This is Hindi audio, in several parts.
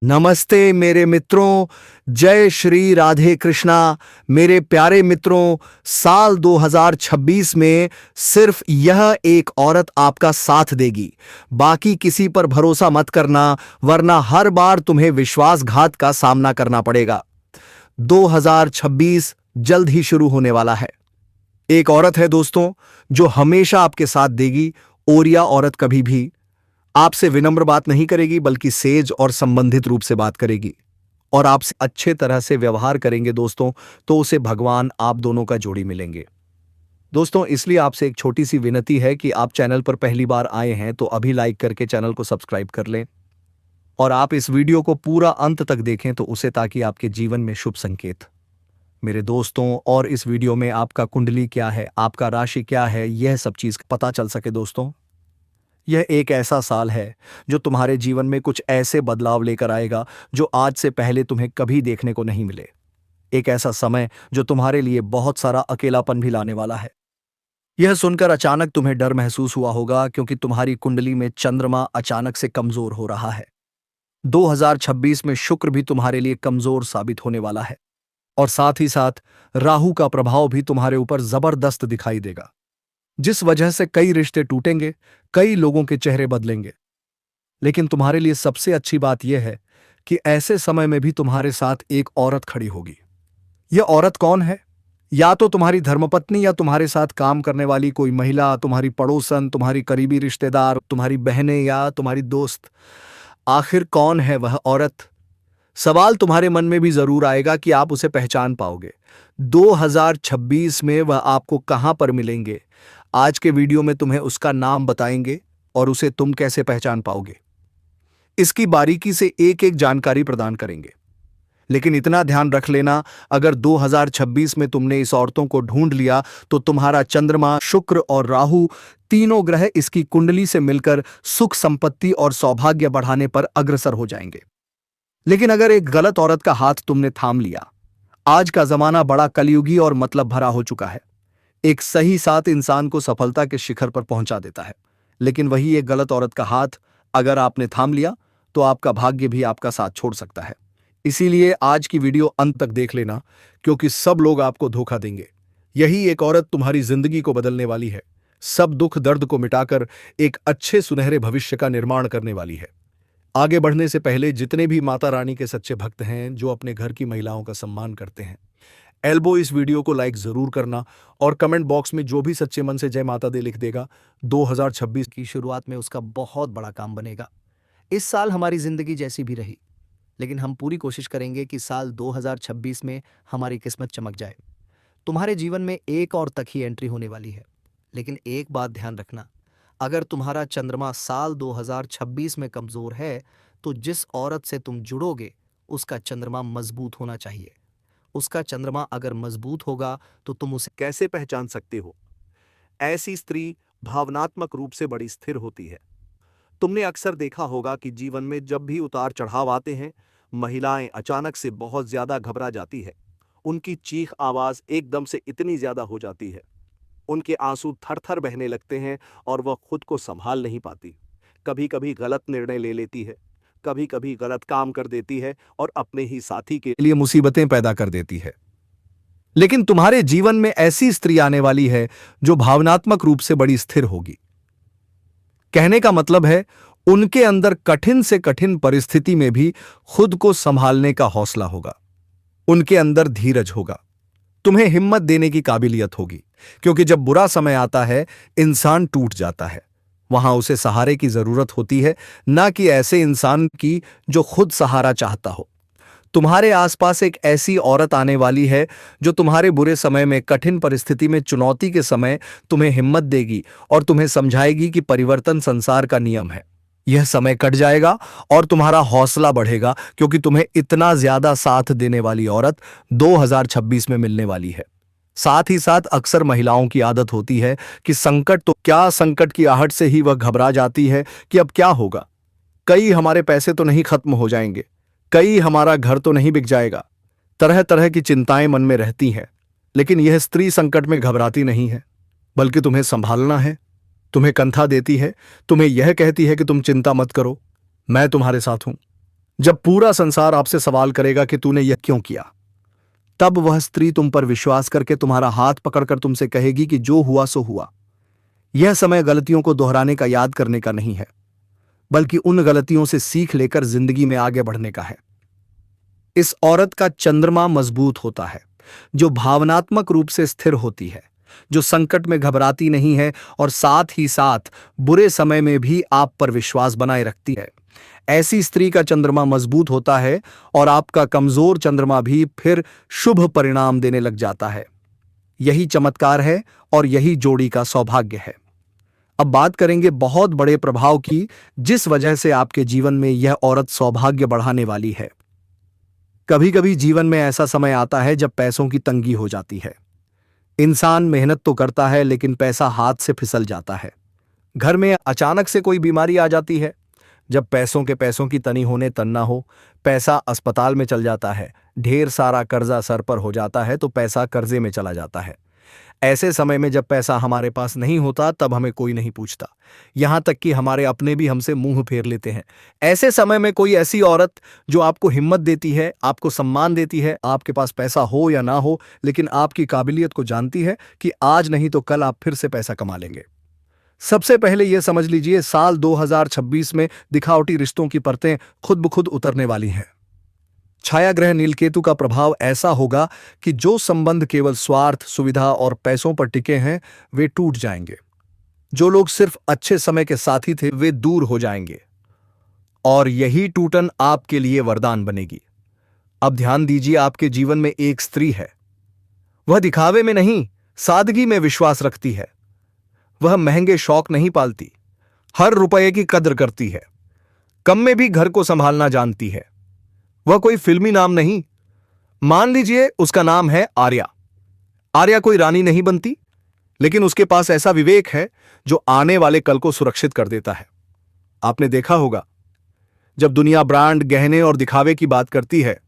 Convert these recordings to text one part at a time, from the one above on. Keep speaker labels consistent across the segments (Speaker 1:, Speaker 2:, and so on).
Speaker 1: नमस्ते मेरे मित्रों। जय श्री राधे कृष्णा। मेरे प्यारे मित्रों, साल 2026 में सिर्फ यह एक औरत आपका साथ देगी। बाकी किसी पर भरोसा मत करना, वरना हर बार तुम्हें विश्वासघात का सामना करना पड़ेगा। 2026 जल्द ही शुरू होने वाला है। एक औरत है दोस्तों, जो हमेशा आपके साथ देगी। और यह औरत कभी भी आपसे विनम्र बात नहीं करेगी, बल्कि सेज और संबंधित रूप से बात करेगी और आपसे अच्छे तरह से व्यवहार करेंगे दोस्तों, तो उसे भगवान आप दोनों का जोड़ी मिलेंगे। दोस्तों, इसलिए आपसे एक छोटी सी विनती है कि आप चैनल पर पहली बार आए हैं तो अभी लाइक करके चैनल को सब्सक्राइब कर लें और आप इस वीडियो को पूरा अंत तक देखें तो उसे, ताकि आपके जीवन में शुभ संकेत मेरे दोस्तों, और इस वीडियो में आपका कुंडली क्या है, आपका राशि क्या है, यह सब चीज पता चल सके। दोस्तों, यह एक ऐसा साल है जो तुम्हारे जीवन में कुछ ऐसे बदलाव लेकर आएगा जो आज से पहले तुम्हें कभी देखने को नहीं मिले। एक ऐसा समय जो तुम्हारे लिए बहुत सारा अकेलापन भी लाने वाला है। यह सुनकर अचानक तुम्हें डर महसूस हुआ होगा, क्योंकि तुम्हारी कुंडली में चंद्रमा अचानक से कमजोर हो रहा है। 2026 में शुक्र भी तुम्हारे लिए कमजोर साबित होने वाला है और साथ ही साथ राहु का प्रभाव भी तुम्हारे ऊपर जबरदस्त दिखाई देगा, जिस वजह से कई रिश्ते टूटेंगे, कई लोगों के चेहरे बदलेंगे। लेकिन तुम्हारे लिए सबसे अच्छी बात यह है कि ऐसे समय में भी तुम्हारे साथ एक औरत खड़ी होगी। यह औरत कौन है? या तो तुम्हारी धर्मपत्नी, या तुम्हारे साथ काम करने वाली कोई महिला, तुम्हारी पड़ोसन, तुम्हारी करीबी रिश्तेदार, तुम्हारी बहनें या तुम्हारी दोस्त। आखिर कौन है वह औरत? सवाल तुम्हारे मन में भी जरूर आएगा कि आप उसे पहचान पाओगे 2026 में वह आपको कहां पर मिलेंगे। आज के वीडियो में तुम्हें उसका नाम बताएंगे और उसे तुम कैसे पहचान पाओगे, इसकी बारीकी से एक एक जानकारी प्रदान करेंगे। लेकिन इतना ध्यान रख लेना, अगर 2026 में तुमने इस औरतों को ढूंढ लिया तो तुम्हारा चंद्रमा, शुक्र और राहु तीनों ग्रह इसकी कुंडली से मिलकर सुख, संपत्ति और सौभाग्य बढ़ाने पर अग्रसर हो जाएंगे। लेकिन अगर एक गलत औरत का हाथ तुमने थाम लिया, आज का जमाना बड़ा कलयुगी और मतलब भरा हो चुका है। एक सही साथ इंसान को सफलता के शिखर पर पहुंचा देता है, लेकिन वही एक गलत औरत का हाथ अगर आपने थाम लिया तो आपका भाग्य भी आपका साथ छोड़ सकता है। इसीलिए आज की वीडियो अंत तक देख लेना, क्योंकि सब लोग आपको धोखा देंगे। यही एक औरत तुम्हारी जिंदगी को बदलने वाली है, सब दुख दर्द को मिटाकर एक अच्छे सुनहरे भविष्य का निर्माण करने वाली है। आगे बढ़ने से पहले जितने भी माता रानी के सच्चे भक्त हैं, जो अपने घर की महिलाओं का सम्मान करते हैं, एल्बो इस वीडियो को लाइक जरूर करना और कमेंट बॉक्स में जो भी सच्चे मन से जय माता दी लिख देगा, 2026 की शुरुआत में उसका बहुत बड़ा काम बनेगा। इस साल हमारी जिंदगी जैसी भी रही, लेकिन हम पूरी कोशिश करेंगे कि साल 2026 में हमारी किस्मत चमक जाए। तुम्हारे जीवन में एक और तक ही एंट्री होने वाली है, लेकिन एक बात ध्यान रखना, अगर तुम्हारा चंद्रमा साल 2026 में कमजोर है तो जिस औरत से तुम जुड़ोगे उसका चंद्रमा मजबूत होना चाहिए। उसका चंद्रमा अगर मजबूत होगा तो तुम उसे कैसे पहचान सकते हो? ऐसी स्त्री भावनात्मक रूप से बड़ी स्थिर होती है। तुमने अक्सर देखा होगा कि जीवन में जब भी उतार चढ़ाव आते हैं, महिलाएं अचानक से बहुत ज्यादा घबरा जाती है। उनकी चीख आवाज एकदम से इतनी ज्यादा हो जाती है, उनके आंसू थर-थर बहने लगते हैं और वह खुद को संभाल नहीं पाती। कभी-कभी गलत निर्णय ले लेती है, कभी-कभी गलत काम कर देती है और अपने ही साथी के लिए मुसीबतें पैदा कर देती है। लेकिन तुम्हारे जीवन में ऐसी स्त्री आने वाली है जो भावनात्मक रूप से बड़ी स्थिर होगी। कहने का मतलब है, उनके अंदर कठिन से कठिन परिस्थिति में भी खुद को संभालने का हौसला होगा। उनके अंदर धीरज होगा, तुम्हें हिम्मत देने की काबिलियत होगी, क्योंकि जब बुरा समय आता है इंसान टूट जाता है, वहां उसे सहारे की जरूरत होती है, ना कि ऐसे इंसान की जो खुद सहारा चाहता हो। तुम्हारे आसपास एक ऐसी औरत आने वाली है जो तुम्हारे बुरे समय में, कठिन परिस्थिति में, चुनौती के समय तुम्हें हिम्मत देगी और तुम्हें समझाएगी कि परिवर्तन संसार का नियम है। यह समय कट जाएगा और तुम्हारा हौसला बढ़ेगा, क्योंकि तुम्हें इतना ज्यादा साथ देने वाली औरत 2026 में मिलने वाली है। साथ ही साथ अक्सर महिलाओं की आदत होती है कि संकट तो क्या, संकट की आहट से ही वह घबरा जाती है कि अब क्या होगा। कई हमारे पैसे तो नहीं खत्म हो जाएंगे, कई हमारा घर तो नहीं बिक जाएगा। तरह तरह की चिंताएं मन में रहती हैं। लेकिन यह स्त्री संकट में घबराती नहीं है, बल्कि तुम्हें संभालना है, तुम्हें कंधा देती है, तुम्हें यह कहती है कि तुम चिंता मत करो, मैं तुम्हारे साथ हूं। जब पूरा संसार आपसे सवाल करेगा कि तूने यह क्यों किया, तब वह स्त्री तुम पर विश्वास करके तुम्हारा हाथ पकड़कर तुमसे कहेगी कि जो हुआ सो हुआ। यह समय गलतियों को दोहराने का, याद करने का नहीं है, बल्कि उन गलतियों से सीख लेकर जिंदगी में आगे बढ़ने का है। इस औरत का चंद्रमा मजबूत होता है, जो भावनात्मक रूप से स्थिर होती है, जो संकट में घबराती नहीं है और साथ ही साथ बुरे समय में भी आप पर विश्वास बनाए रखती है। ऐसी स्त्री का चंद्रमा मजबूत होता है और आपका कमजोर चंद्रमा भी फिर शुभ परिणाम देने लग जाता है। यही चमत्कार है और यही जोड़ी का सौभाग्य है। अब बात करेंगे बहुत बड़े प्रभाव की, जिस वजह से आपके जीवन में यह औरत सौभाग्य बढ़ाने वाली है। कभी कभी जीवन में ऐसा समय आता है जब पैसों की तंगी हो जाती है। इंसान मेहनत तो करता है लेकिन पैसा हाथ से फिसल जाता है। घर में अचानक से कोई बीमारी आ जाती है। जब पैसों की तनी होने तन ना हो, पैसा अस्पताल में चल जाता है। ढेर सारा कर्जा सर पर हो जाता है तो पैसा कर्जे में चला जाता है। ऐसे समय में जब पैसा हमारे पास नहीं होता तब हमें कोई नहीं पूछता, यहां तक कि हमारे अपने भी हमसे मुंह फेर लेते हैं। ऐसे समय में कोई ऐसी औरत जो आपको हिम्मत देती है, आपको सम्मान देती है, आपके पास पैसा हो या ना हो, लेकिन आपकी काबिलियत को जानती है कि आज नहीं तो कल आप फिर से पैसा कमा लेंगे। सबसे पहले यह समझ लीजिए, साल 2026 में दिखावटी रिश्तों की परतें खुद ब खुद उतरने वाली हैं। छाया ग्रह नीलकेतु का प्रभाव ऐसा होगा कि जो संबंध केवल स्वार्थ, सुविधा और पैसों पर टिके हैं, वे टूट जाएंगे। जो लोग सिर्फ अच्छे समय के साथी थे, वे दूर हो जाएंगे और यही टूटन आपके लिए वरदान बनेगी। अब ध्यान दीजिए, आपके जीवन में एक स्त्री है। वह दिखावे में नहीं, सादगी में विश्वास रखती है। वह महंगे शौक नहीं पालती, हर रुपये की कद्र करती है। कम में भी घर को संभालना जानती है। वह कोई फिल्मी नाम नहीं, मान लीजिए उसका नाम है आर्या। आर्या कोई रानी नहीं बनती, लेकिन उसके पास ऐसा विवेक है जो आने वाले कल को सुरक्षित कर देता है। आपने देखा होगा, जब दुनिया ब्रांड, गहने और दिखावे की बात करती है,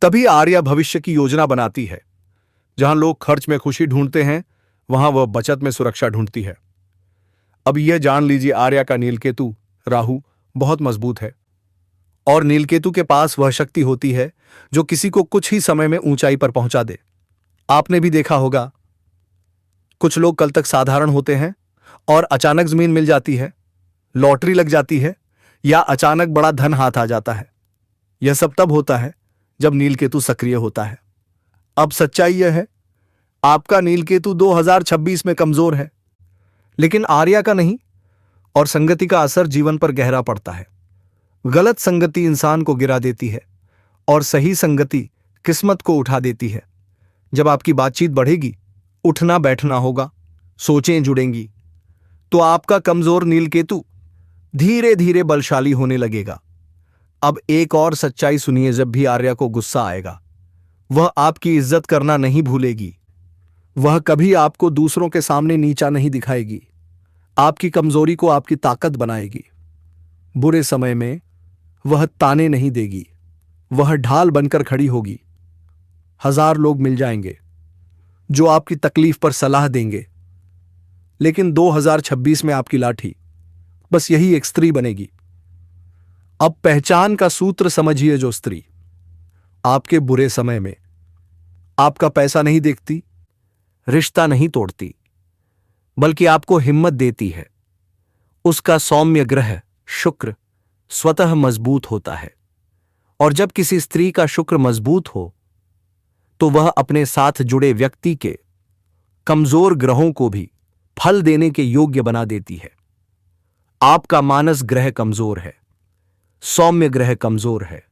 Speaker 1: तभी आर्या भविष्य की योजना बनाती है। जहां लोग खर्च में खुशी ढूंढते हैं, वहां वह बचत में सुरक्षा ढूंढती है। अब यह जान लीजिए, आर्या का नीलकेतु राहु बहुत मजबूत है और नीलकेतु के पास वह शक्ति होती है जो किसी को कुछ ही समय में ऊंचाई पर पहुंचा दे। आपने भी देखा होगा, कुछ लोग कल तक साधारण होते हैं और अचानक जमीन मिल जाती है, लॉटरी लग जाती है या अचानक बड़ा धन हाथ आ जाता है। यह सब तब होता है जब नीलकेतु सक्रिय होता है। अब सच्चाई यह है, आपका नीलकेतु 2026 में कमजोर है, लेकिन आर्या का नहीं, और संगति का असर जीवन पर गहरा पड़ता है। गलत संगति इंसान को गिरा देती है और सही संगति किस्मत को उठा देती है। जब आपकी बातचीत बढ़ेगी, उठना बैठना होगा, सोचें जुड़ेंगी, तो आपका कमजोर नीलकेतु धीरे धीरे बलशाली होने लगेगा। अब एक और सच्चाई सुनिए, जब भी आर्या को गुस्सा आएगा, वह आपकी इज्जत करना नहीं भूलेगी। वह कभी आपको दूसरों के सामने नीचा नहीं दिखाएगी, आपकी कमजोरी को आपकी ताकत बनाएगी। बुरे समय में वह ताने नहीं देगी, वह ढाल बनकर खड़ी होगी। 1000 लोग मिल जाएंगे जो आपकी तकलीफ पर सलाह देंगे, लेकिन 2026 में आपकी लाठी बस यही एक स्त्री बनेगी। अब पहचान का सूत्र समझिए, जो स्त्री आपके बुरे समय में आपका पैसा नहीं देखती, रिश्ता नहीं तोड़ती, बल्कि आपको हिम्मत देती है, उसका सौम्य ग्रह शुक्र स्वतः मजबूत होता है। और जब किसी स्त्री का शुक्र मजबूत हो, तो वह अपने साथ जुड़े व्यक्ति के कमजोर ग्रहों को भी फल देने के योग्य बना देती है। आपका मानस ग्रह कमजोर है, सौम्य ग्रह कमजोर है,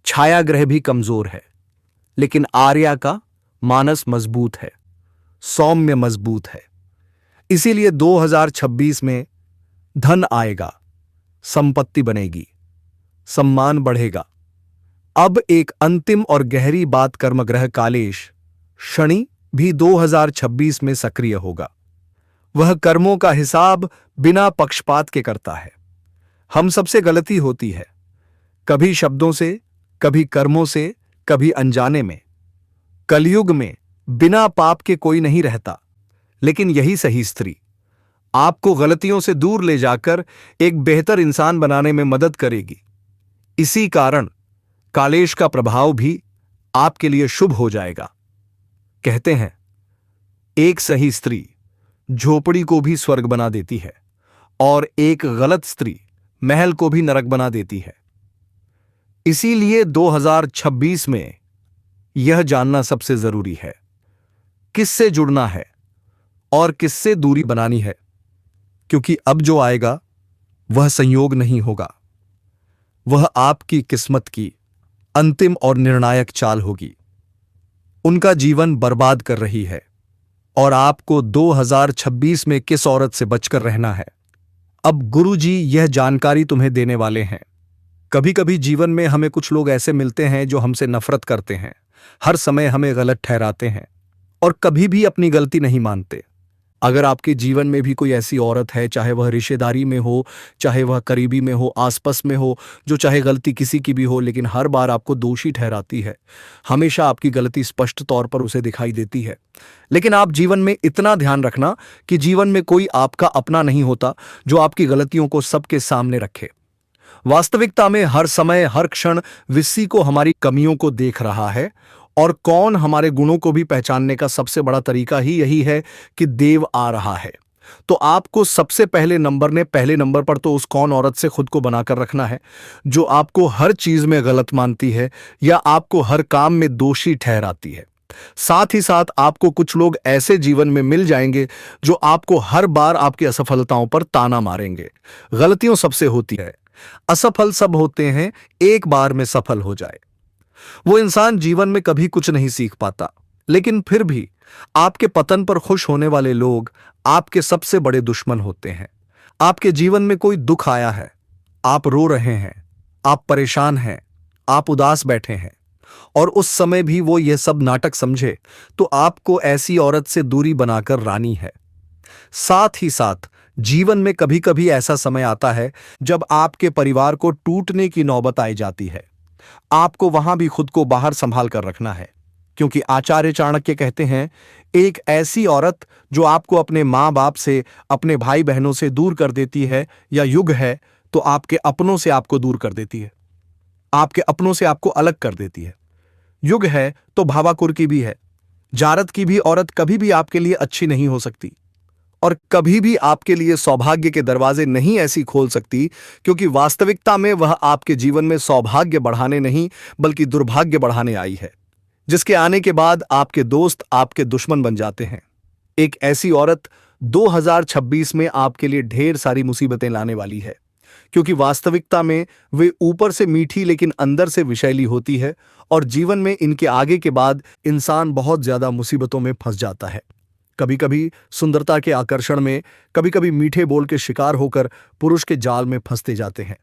Speaker 1: छाया ग्रह भी कमजोर है, लेकिन आर्या का मानस मजबूत है, सौम्य मजबूत है। इसीलिए 2026 में धन आएगा, संपत्ति बनेगी, सम्मान बढ़ेगा। अब एक अंतिम और गहरी बात, कर्मग्रह कालेश शनि भी 2026 में सक्रिय होगा। वह कर्मों का हिसाब बिना पक्षपात के करता है। हम सबसे गलती होती है, कभी शब्दों से, कभी कर्मों से, कभी अनजाने में। कलयुग में बिना पाप के कोई नहीं रहता, लेकिन यही सही स्त्री आपको गलतियों से दूर ले जाकर एक बेहतर इंसान बनाने में मदद करेगी। इसी कारण कालेश का प्रभाव भी आपके लिए शुभ हो जाएगा। कहते हैं, एक सही स्त्री झोपड़ी को भी स्वर्ग बना देती है और एक गलत स्त्री महल को भी नरक बना देती है। इसीलिए 2026 में यह जानना सबसे जरूरी है, किससे जुड़ना है और किससे दूरी बनानी है, क्योंकि अब जो आएगा वह संयोग नहीं होगा, वह आपकी किस्मत की अंतिम और निर्णायक चाल होगी। उनका जीवन बर्बाद कर रही है और आपको 2026 में किस औरत से बचकर रहना है, अब गुरुजी यह जानकारी तुम्हें देने वाले हैं। कभी कभी जीवन में हमें कुछ लोग ऐसे मिलते हैं जो हमसे नफरत करते हैं, हर समय हमें गलत ठहराते हैं और कभी भी अपनी गलती नहीं मानते। अगर आपके जीवन में भी कोई ऐसी औरत है, चाहे वह रिश्तेदारी में हो, चाहे वह करीबी में हो, आसपास में हो, जो चाहे गलती किसी की भी हो लेकिन हर बार आपको दोषी ठहराती है, हमेशा आपकी गलती स्पष्ट तौर पर उसे दिखाई देती है, लेकिन आप जीवन में इतना ध्यान रखना कि जीवन में कोई आपका अपना नहीं होता जो आपकी गलतियों को सबके सामने रखे। वास्तविकता में हर समय हर क्षण किसी को हमारी कमियों को देख रहा है और कौन हमारे गुणों को भी पहचानने का सबसे बड़ा तरीका ही यही है कि देव आ रहा है। तो आपको सबसे पहले नंबर पर तो उस कौन औरत से खुद को बनाकर रखना है जो आपको हर चीज में गलत मानती है या आपको हर काम में दोषी ठहराती है। साथ ही साथ आपको कुछ लोग ऐसे जीवन में मिल जाएंगे जो आपको हर बार आपकी असफलताओं पर ताना मारेंगे। गलतियों सबसे होती है, असफल सब होते हैं, एक बार में सफल हो जाए। वो इंसान जीवन में कभी कुछ नहीं सीख पाता, लेकिन फिर भी आपके पतन पर खुश होने वाले लोग आपके सबसे बड़े दुश्मन होते हैं। आपके जीवन में कोई दुख आया है, आप रो रहे हैं, आप परेशान हैं, आप उदास बैठे हैं और उस समय भी वो ये सब नाटक समझे तो आपको ऐसी औरत से दूरी बनाकर रानी है। साथ ही साथ जीवन में कभी कभी ऐसा समय आता है जब आपके परिवार को टूटने की नौबत आई जाती है। आपको वहां भी खुद को बाहर संभाल कर रखना है, क्योंकि आचार्य चाणक्य कहते हैं, एक ऐसी औरत जो आपको अपने माँ बाप से, अपने भाई बहनों से दूर कर देती है या युग है तो आपके अपनों से आपको दूर कर देती है, आपके अपनों से आपको अलग कर देती है। युग है तो भावाकुर की भी है, जारत की भी औरत कभी भी आपके लिए अच्छी नहीं हो सकती और कभी भी आपके लिए सौभाग्य के दरवाजे नहीं ऐसी खोल सकती, क्योंकि वास्तविकता में वह आपके जीवन में सौभाग्य बढ़ाने नहीं बल्कि दुर्भाग्य बढ़ाने आई है, जिसके आने के बाद आपके दोस्त आपके दुश्मन बन जाते हैं। एक ऐसी औरत 2026 में आपके लिए ढेर सारी मुसीबतें लाने वाली है, क्योंकि वास्तविकता में वे ऊपर से मीठी लेकिन अंदर से विषैली होती है और जीवन में इनके आगे के बाद इंसान बहुत ज्यादा मुसीबतों में फंस जाता है। कभी कभी सुंदरता के आकर्षण में, कभी कभी मीठे बोल के शिकार होकर पुरुष के जाल में फंसते जाते हैं,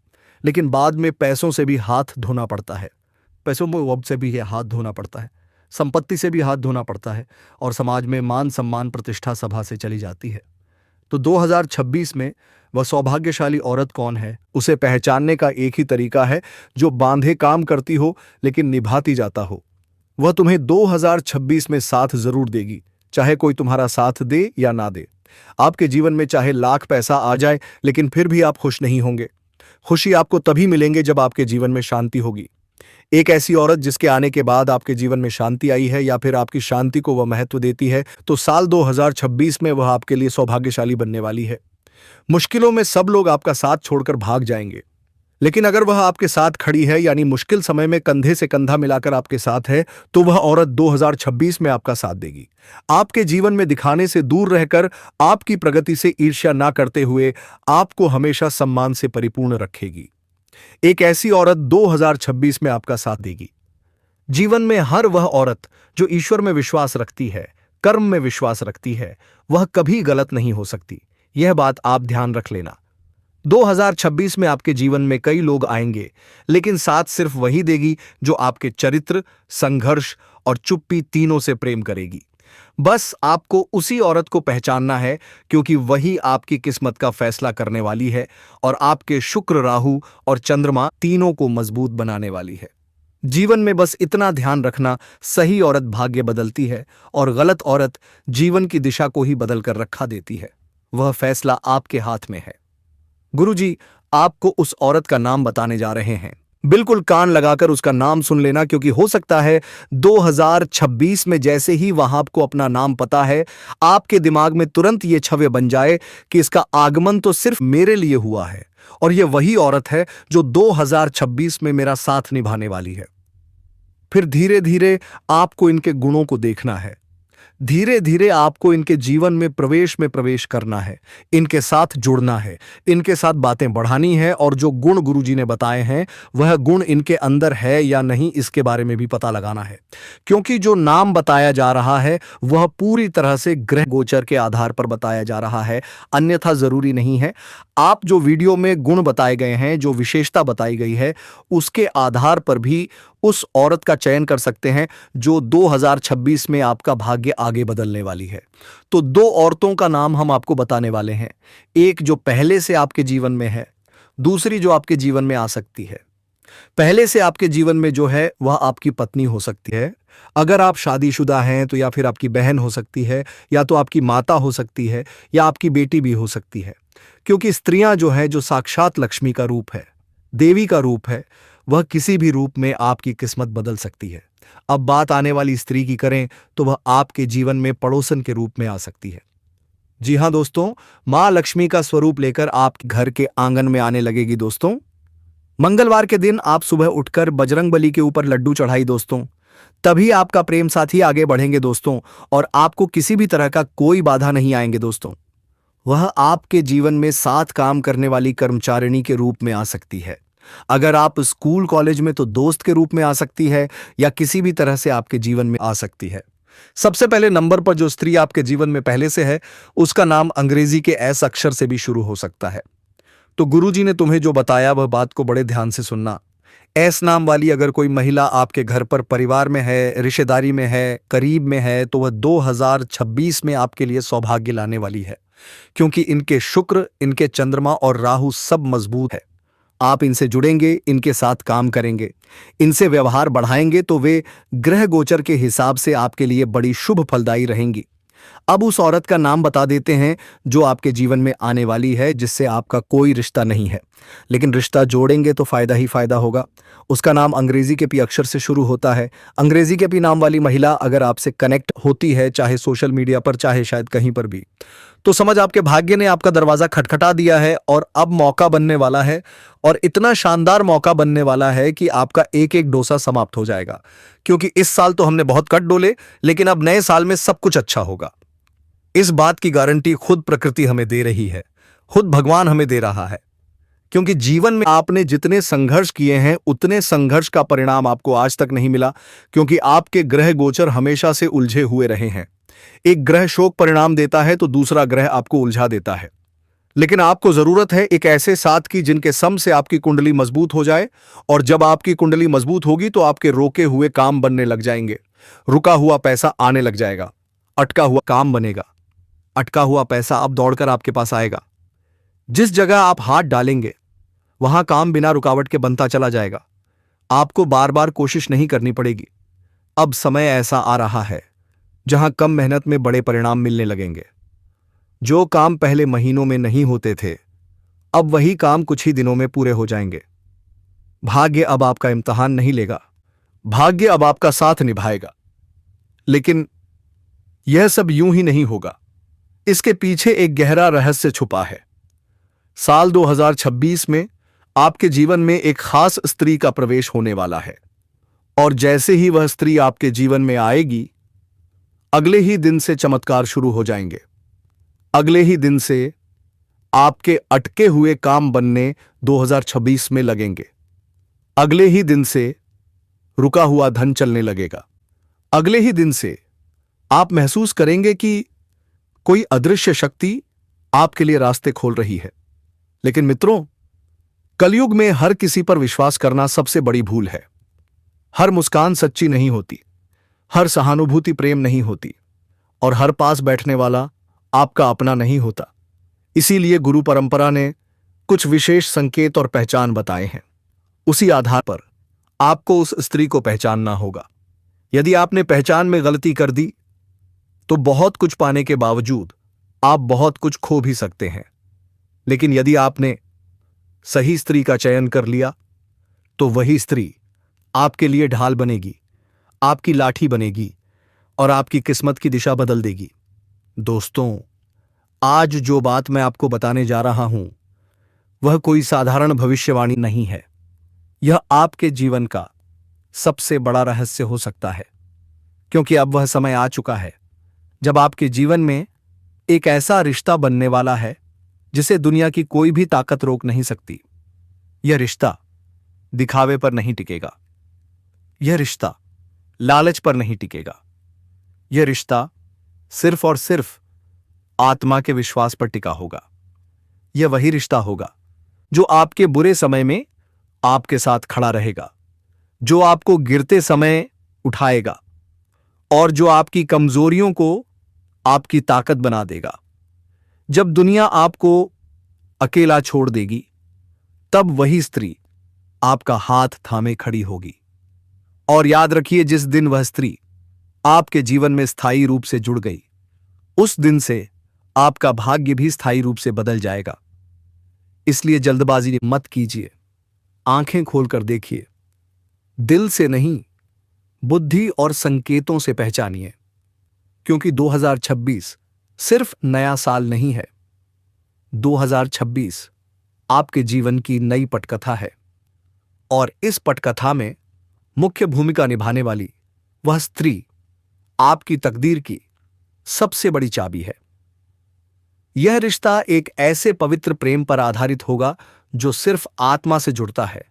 Speaker 1: लेकिन बाद में पैसों से भी हाथ धोना पड़ता है, पैसों से भी हाथ धोना पड़ता है, संपत्ति से भी हाथ धोना पड़ता है और समाज में मान सम्मान प्रतिष्ठा सभा से चली जाती है। तो 2026 में वह सौभाग्यशाली औरत कौन है, उसे पहचानने का एक ही तरीका है, जो बांधे काम करती हो लेकिन निभाती जाता हो। वह तुम्हें 2026 में साथ जरूर देगी, चाहे कोई तुम्हारा साथ दे या ना दे। आपके जीवन में चाहे लाख पैसा आ जाए लेकिन फिर भी आप खुश नहीं होंगे। खुशी आपको तभी मिलेंगे जब आपके जीवन में शांति होगी। एक ऐसी औरत जिसके आने के बाद आपके जीवन में शांति आई है या फिर आपकी शांति को वह महत्व देती है, तो साल 2026 में वह आपके लिए सौभाग्यशाली बनने वाली है। मुश्किलों में सब लोग आपका साथ छोड़कर भाग जाएंगे, लेकिन अगर वह आपके साथ खड़ी है, यानी मुश्किल समय में कंधे से कंधा मिलाकर आपके साथ है, तो वह औरत 2026 में आपका साथ देगी। आपके जीवन में दिखाने से दूर रहकर, आपकी प्रगति से ईर्ष्या ना करते हुए आपको हमेशा सम्मान से परिपूर्ण रखेगी। एक ऐसी औरत 2026 में आपका साथ देगी। जीवन में हर वह औरत जो ईश्वर में विश्वास रखती है, कर्म में विश्वास रखती है, वह कभी गलत नहीं हो सकती। यह बात आप ध्यान रख लेना। 2026 में आपके जीवन में कई लोग आएंगे, लेकिन साथ सिर्फ वही देगी जो आपके चरित्र, संघर्ष और चुप्पी तीनों से प्रेम करेगी। बस आपको उसी औरत को पहचानना है, क्योंकि वही आपकी किस्मत का फैसला करने वाली है और आपके शुक्र, राहु और चंद्रमा तीनों को मजबूत बनाने वाली है। जीवन में बस इतना ध्यान रखना, सही औरत भाग्य बदलती है और गलत औरत जीवन की दिशा को ही बदल कर रखा देती है। वह फैसला आपके हाथ में है। गुरुजी आपको उस औरत का नाम बताने जा रहे हैं। बिल्कुल कान लगाकर उसका नाम सुन लेना, क्योंकि हो सकता है 2026 में जैसे ही वहां आपको अपना नाम पता है, आपके दिमाग में तुरंत ये छवि बन जाए कि इसका आगमन तो सिर्फ मेरे लिए हुआ है और ये वही औरत है जो 2026 में मेरा साथ निभाने वाली है। फिर धीरे धीरे आपको इनके गुणों को देखना है। धीरे धीरे आपको इनके जीवन में प्रवेश करना है, इनके साथ जुड़ना है, इनके साथ बातें बढ़ानी है और जो गुण गुरुजी ने बताए हैं वह गुण इनके अंदर है या नहीं इसके बारे में भी पता लगाना है। क्योंकि जो नाम बताया जा रहा है वह पूरी तरह से ग्रह गोचर के आधार पर बताया जा रहा है, अन्यथा जरूरी नहीं है। आप जो वीडियो में गुण बताए गए हैं, जो विशेषता बताई गई है, उसके आधार पर भी उस औरत का चयन कर सकते हैं जो 2026 में आपका भाग्य आगे बदलने वाली है। तो दो औरतों का नाम हम आपको बताने वाले हैं, एक जो पहले से आपके जीवन में है, दूसरी जो आपके जीवन में आ सकती है। पहले से आपके जीवन में जो है वह आपकी पत्नी हो सकती है, अगर आप शादीशुदा हैं तो, या फिर आपकी बहन हो सकती है, या तो आपकी माता हो सकती है, या आपकी बेटी भी हो सकती है। क्योंकि स्त्रियां जो है, जो साक्षात लक्ष्मी का रूप है, देवी का रूप है, वह किसी भी रूप में आपकी किस्मत बदल सकती है। अब बात आने वाली स्त्री की करें तो वह आपके जीवन में पड़ोसन के रूप में आ सकती है। जी हां दोस्तों, मां लक्ष्मी का स्वरूप लेकर आपके घर के आंगन में आने लगेगी दोस्तों। मंगलवार के दिन आप सुबह उठकर बजरंगबली के ऊपर लड्डू चढ़ाई दोस्तों, तभी आपका प्रेम साथी आगे बढ़ेंगे दोस्तों और आपको किसी भी तरह का कोई बाधा नहीं आएंगे दोस्तों। वह आपके जीवन में साथ काम करने वाली कर्मचारिणी के रूप में आ सकती है। अगर आप स्कूल कॉलेज में तो दोस्त के रूप में आ सकती है, या किसी भी तरह से आपके जीवन में आ सकती है। सबसे पहले नंबर पर जो स्त्री आपके जीवन में पहले से है, उसका नाम अंग्रेजी के एस अक्षर से भी शुरू हो सकता है। तो गुरुजी ने तुम्हें जो बताया वह बात को बड़े ध्यान से सुनना। एस नाम वाली अगर कोई महिला आपके घर पर परिवार में है, रिश्तेदारी में है, करीब में है, तो वह 2026 में आपके लिए सौभाग्य लाने वाली है, क्योंकि इनके शुक्र, इनके चंद्रमा और राहु सब मजबूत है। आप इनसे जुड़ेंगे, इनके साथ काम करेंगे, इनसे व्यवहार बढ़ाएंगे तो वे ग्रह गोचर के हिसाब से आपके लिए बड़ी शुभ फलदायी रहेंगी। अब उस औरत का नाम बता देते हैं जो आपके जीवन में आने वाली है, जिससे आपका कोई रिश्ता नहीं है, लेकिन रिश्ता जोड़ेंगे तो फायदा ही फायदा होगा। उसका नाम अंग्रेजी के पी अक्षर से शुरू होता है। अंग्रेजी के पी नाम वाली महिला अगर आपसे कनेक्ट होती है, चाहे सोशल मीडिया पर, चाहे शायद कहीं पर भी, तो समझ आपके भाग्य ने आपका दरवाजा खटखटा दिया है और अब मौका बनने वाला है, और इतना शानदार मौका बनने वाला है कि आपका एक एक डोसा समाप्त हो जाएगा। क्योंकि इस साल तो हमने बहुत कट डोले, लेकिन अब नए साल में सब कुछ अच्छा होगा। इस बात की गारंटी खुद प्रकृति हमें दे रही है, खुद भगवान हमें दे रहा है। क्योंकि जीवन में आपने जितने संघर्ष किए हैं, उतने संघर्ष का परिणाम आपको आज तक नहीं मिला, क्योंकि आपके ग्रह गोचर हमेशा से उलझे हुए रहे हैं। एक ग्रह शोक परिणाम देता है तो दूसरा ग्रह आपको उलझा देता है। लेकिन आपको जरूरत है एक ऐसे साथ की जिनके सम से आपकी कुंडली मजबूत हो जाए, और जब आपकी कुंडली मजबूत होगी तो आपके रोके हुए काम बनने लग जाएंगे, रुका हुआ पैसा आने लग जाएगा, अटका हुआ काम बनेगा, अटका हुआ पैसा अब दौड़कर आपके पास आएगा। जिस जगह आप हाथ डालेंगे वहां काम बिना रुकावट के बनता चला जाएगा। आपको बार बार कोशिश नहीं करनी पड़ेगी। अब समय ऐसा आ रहा है जहां कम मेहनत में बड़े परिणाम मिलने लगेंगे। जो काम पहले महीनों में नहीं होते थे, अब वही काम कुछ ही दिनों में पूरे हो जाएंगे। भाग्य अब आपका इम्तिहान नहीं लेगा, भाग्य अब आपका साथ निभाएगा। लेकिन यह सब यूं ही नहीं होगा, इसके पीछे एक गहरा रहस्य छुपा है। साल 2026 में आपके जीवन में एक खास स्त्री का प्रवेश होने वाला है, और जैसे ही वह स्त्री आपके जीवन में आएगी, अगले ही दिन से चमत्कार शुरू हो जाएंगे। अगले ही दिन से आपके अटके हुए काम बनने 2026 में लगेंगे। अगले ही दिन से रुका हुआ धन चलने लगेगा। अगले ही दिन से आप महसूस करेंगे कि कोई अदृश्य शक्ति आपके लिए रास्ते खोल रही है। लेकिन मित्रों, कलयुग में हर किसी पर विश्वास करना सबसे बड़ी भूल है। हर मुस्कान सच्ची नहीं होती, हर सहानुभूति प्रेम नहीं होती, और हर पास बैठने वाला आपका अपना नहीं होता। इसीलिए गुरु परंपरा ने कुछ विशेष संकेत और पहचान बताए हैं। उसी आधार पर आपको उस स्त्री को पहचानना होगा। यदि आपने पहचान में गलती कर दी तो बहुत कुछ पाने के बावजूद आप बहुत कुछ खो भी सकते हैं। लेकिन यदि आपने सही स्त्री का चयन कर लिया तो वही स्त्री आपके लिए ढाल बनेगी, आपकी लाठी बनेगी और आपकी किस्मत की दिशा बदल देगी। दोस्तों, आज जो बात मैं आपको बताने जा रहा हूं वह कोई साधारण भविष्यवाणी नहीं है। यह आपके जीवन का सबसे बड़ा रहस्य हो सकता है, क्योंकि अब वह समय आ चुका है जब आपके जीवन में एक ऐसा रिश्ता बनने वाला है जिसे दुनिया की कोई भी ताकत रोक नहीं सकती। यह रिश्ता दिखावे पर नहीं टिकेगा, यह रिश्ता लालच पर नहीं टिकेगा, यह रिश्ता सिर्फ और सिर्फ आत्मा के विश्वास पर टिका होगा। यह वही रिश्ता होगा जो आपके बुरे समय में आपके साथ खड़ा रहेगा, जो आपको गिरते समय उठाएगा और जो आपकी कमजोरियों को आपकी ताकत बना देगा। जब दुनिया आपको अकेला छोड़ देगी, तब वही स्त्री आपका हाथ थामे खड़ी होगी। और याद रखिए, जिस दिन वह स्त्री आपके जीवन में स्थायी रूप से जुड़ गई, उस दिन से आपका भाग्य भी स्थायी रूप से बदल जाएगा। इसलिए जल्दबाजी मत कीजिए, आंखें खोलकर देखिए, दिल से नहीं बुद्धि और संकेतों से पहचानिए, क्योंकि 2026 सिर्फ नया साल नहीं है। 2026 आपके जीवन की नई पटकथा है, और इस पटकथा में मुख्य भूमिका निभाने वाली वह स्त्री आपकी तकदीर की सबसे बड़ी चाबी है। यह रिश्ता एक ऐसे पवित्र प्रेम पर आधारित होगा जो सिर्फ आत्मा से जुड़ता है,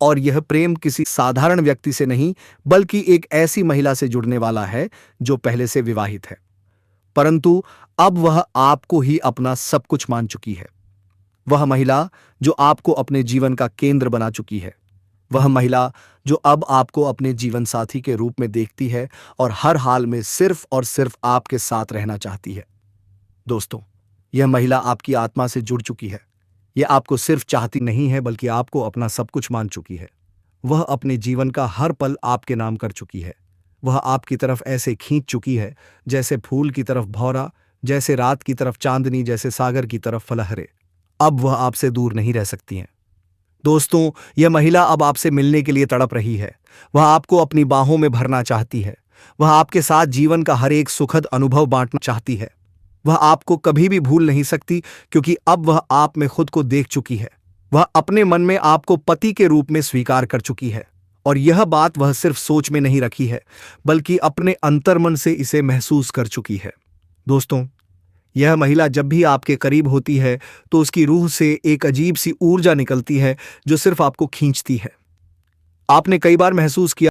Speaker 1: और यह प्रेम किसी साधारण व्यक्ति से नहीं बल्कि एक ऐसी महिला से जुड़ने वाला है जो पहले से विवाहित है, परंतु अब वह आपको ही अपना सब कुछ मान चुकी है। वह महिला जो आपको अपने जीवन का केंद्र बना चुकी है, वह महिला जो अब आपको अपने जीवन साथी के रूप में देखती है और हर हाल में सिर्फ और सिर्फ आपके साथ रहना चाहती है। दोस्तों, यह महिला आपकी आत्मा से जुड़ चुकी है। यह आपको सिर्फ चाहती नहीं है बल्कि आपको अपना सब कुछ मान चुकी है। वह अपने जीवन का हर पल आपके नाम कर चुकी है। वह आपकी तरफ ऐसे खींच चुकी है जैसे फूल की तरफ भौरा, जैसे रात की तरफ चांदनी, जैसे सागर की तरफ फलहरे। अब वह आपसे दूर नहीं रह सकती हैं। दोस्तों, यह महिला अब आपसे मिलने के लिए तड़प रही है। वह आपको अपनी बाहों में भरना चाहती है। वह आपके साथ जीवन का हर एक सुखद अनुभव बांटना चाहती है। वह आपको कभी भी भूल नहीं सकती, क्योंकि अब वह आप में खुद को देख चुकी है। वह अपने मन में आपको पति के रूप में स्वीकार कर चुकी है, और यह बात वह सिर्फ सोच में नहीं रखी है बल्कि अपने अंतर्मन से इसे महसूस कर चुकी है। दोस्तों, यह महिला जब भी आपके करीब होती है तो उसकी रूह से एक अजीब सी ऊर्जा निकलती है जो सिर्फ आपको खींचती है। आपने कई बार महसूस किया